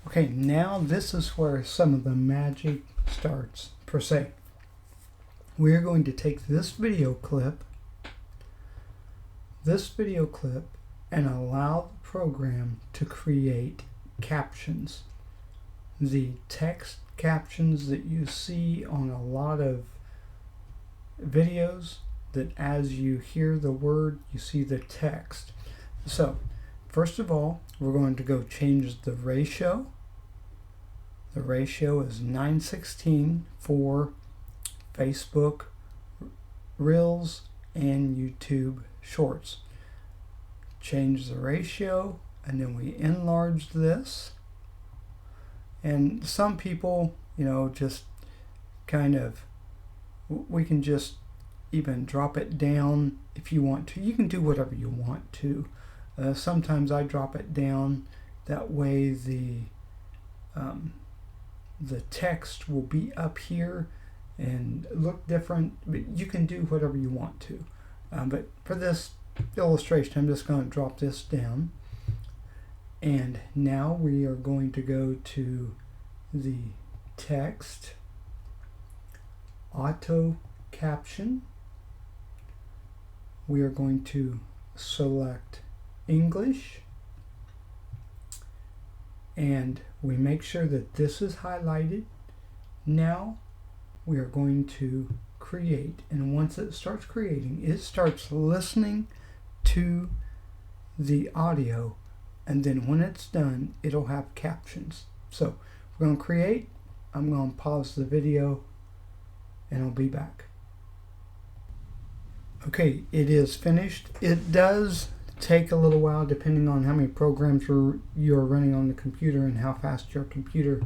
Okay, now this is where some of the magic starts, per se. We're going to take this video clip, and allow the program to create captions. The text captions that you see on a lot of videos, that as you hear the word, you see the text. So, first of all, we're going to go change the ratio. The ratio is 9:16 for Facebook Reels and YouTube Shorts. Change the ratio, and then we enlarge this. And some people, just kind of, we can just even drop it down if you want to. You can do whatever you want to. Sometimes I drop it down, that way the text will be up here and look different, but you can do whatever you want to. But for this illustration, I'm just going to drop this down. And now we are going to go to the text, auto caption. We are going to select English, and we make sure that this is highlighted. Now we are going to create, and once it starts creating, it starts listening to the audio, and then when it's done, it'll have captions. So we're going to create. I'm going to pause the video and I'll be back. Okay, it is finished. It does take a little while depending on how many programs you're running on the computer and how fast your computer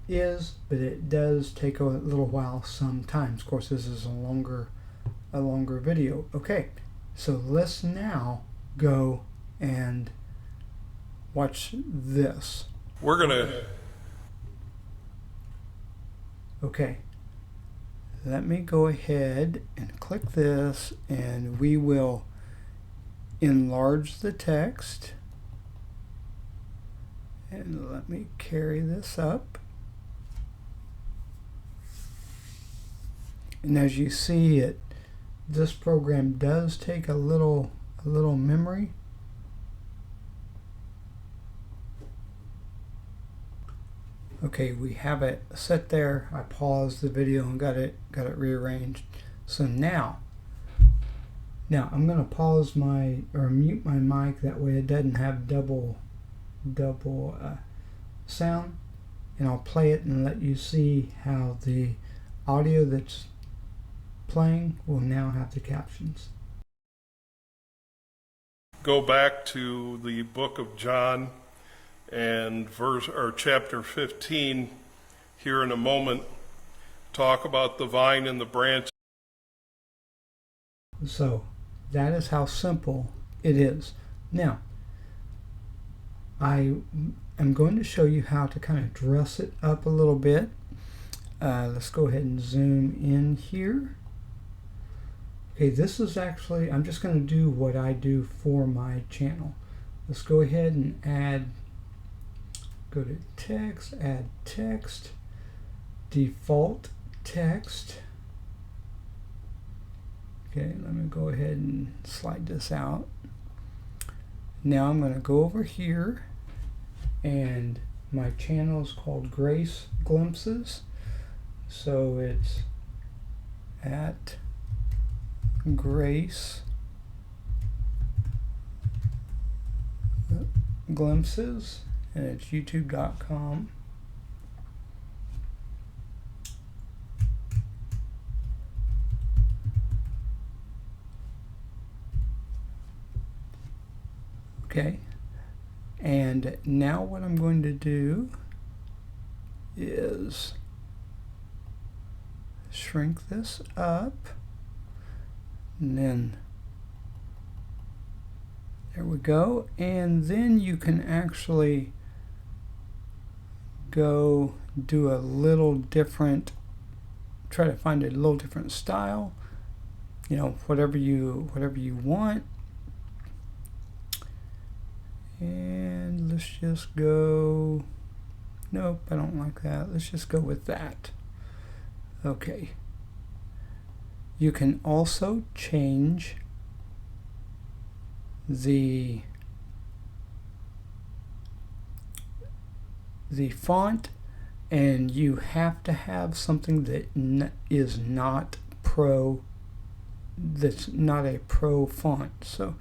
is, but it does take a little while sometimes. Of course, this is a longer video. Okay, so let's now go and watch this. We're gonna Okay, let me go ahead and click this, and we will enlarge the text, and let me carry this up. And as you see, this program does take a little memory. Okay, we have it set there. I paused the video and got it rearranged. So now I'm going to pause mute my mic, that way it doesn't have double sound, and I'll play it and let you see how the audio that's playing will now have the captions. go back to the book of John and chapter 15 here in a moment, talk about the vine and the branch. So that is how simple it is. Now, I am going to show you how to kind of dress it up a little bit. Let's go ahead and zoom in here. Okay, this is actually, I'm just going to do what I do for my channel. Let's go ahead and go to text, add text, default text. Okay, let me go ahead and slide this out. Now I'm going to go over here, and my channel is called Grace Glimpses. So it's at Grace Glimpses, and it's youtube.com. Okay, and now what I'm going to do is shrink this up, and then there we go. And then you can actually go do a little different, try to find a little different style, you know, whatever you want. And let's just go Nope, I don't like that. Let's just go with that. Okay. You can also change the font, and you have to have something that is not pro, that's not a pro font. So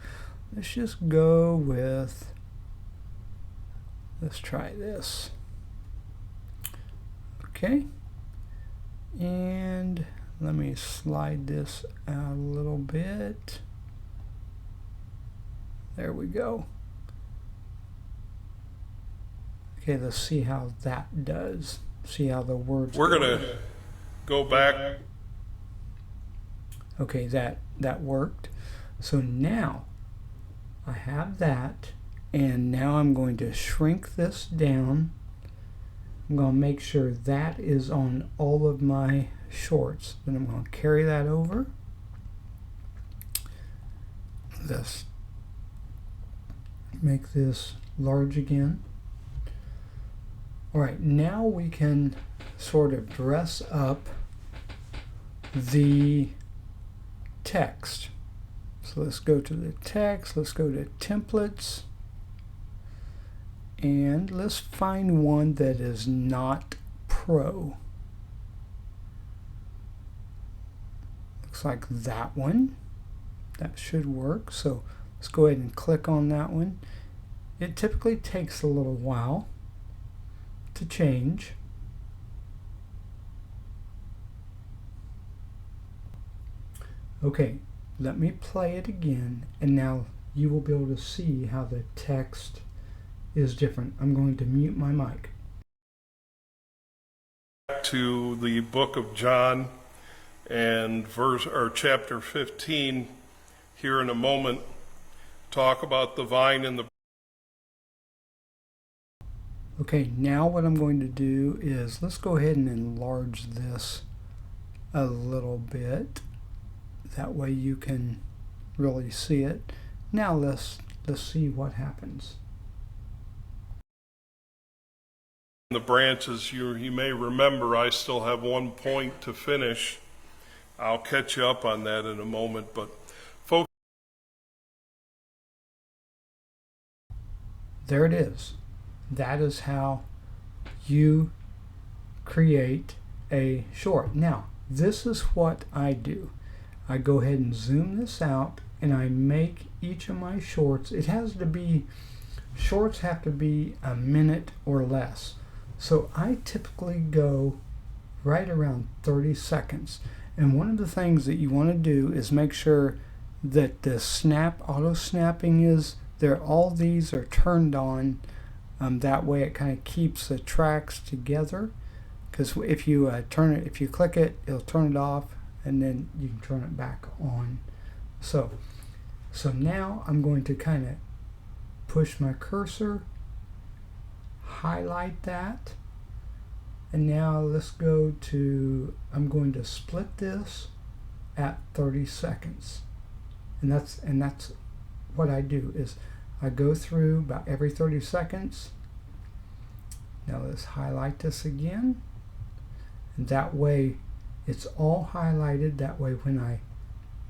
let's just go with, let's try this. Okay, and let me slide this out a little bit. There we go. Okay, let's see how that does. See how the words We're going to go back. Okay, that worked. So now I have that, and now I'm going to shrink this down. I'm going to make sure that is on all of my shorts. Then I'm going to carry that over. Let's make this large again. All right, now we can sort of dress up the text. So let's go to the text, let's go to templates, and let's find one that is not pro. Looks like that one. That should work. So let's go ahead and click on that one. It typically takes a little while to change. Okay, let me play it again, and now you will be able to see how the text is different. I'm going to mute my mic. To the book of John and chapter 15 here in a moment. Talk about the vine and the. Okay, now what I'm going to do is, let's go ahead and enlarge this a little bit. That way you can really see it. Now let's see what happens. The branches, you may remember, I still have one point to finish. I'll catch you up on that in a moment, but folks. There it is. That is how you create a short. Now, this is what I do. I go ahead and zoom this out, and I make each of my shorts. Shorts have to be a minute or less. So I typically go right around 30 seconds. And one of the things that you want to do is make sure that the auto snapping is there. All these are turned on. That way it kind of keeps the tracks together. Because if you if you click it, it'll turn it off, and then you can turn it back on. So now I'm going to kind of push my cursor, highlight that, and now let's go to, I'm going to split this at 30 seconds. And that's what I do, is I go through about every 30 seconds. Now let's highlight this again. And that way it's all highlighted. That way when I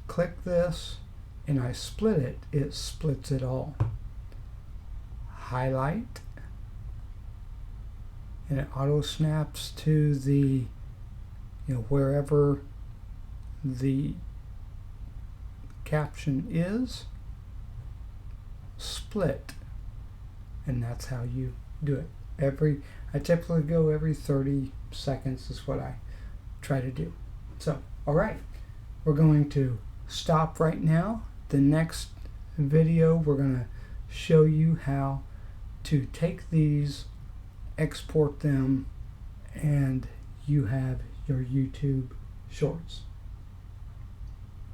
click this and I split it, it splits it all. Highlight, and it auto snaps to the, wherever the caption is. Split, and that's how you do it. I typically go every 30 seconds is what I try to do. So, all right, we're going to stop right now. The next video, we're going to show you how to take these, export them, and you have your YouTube shorts.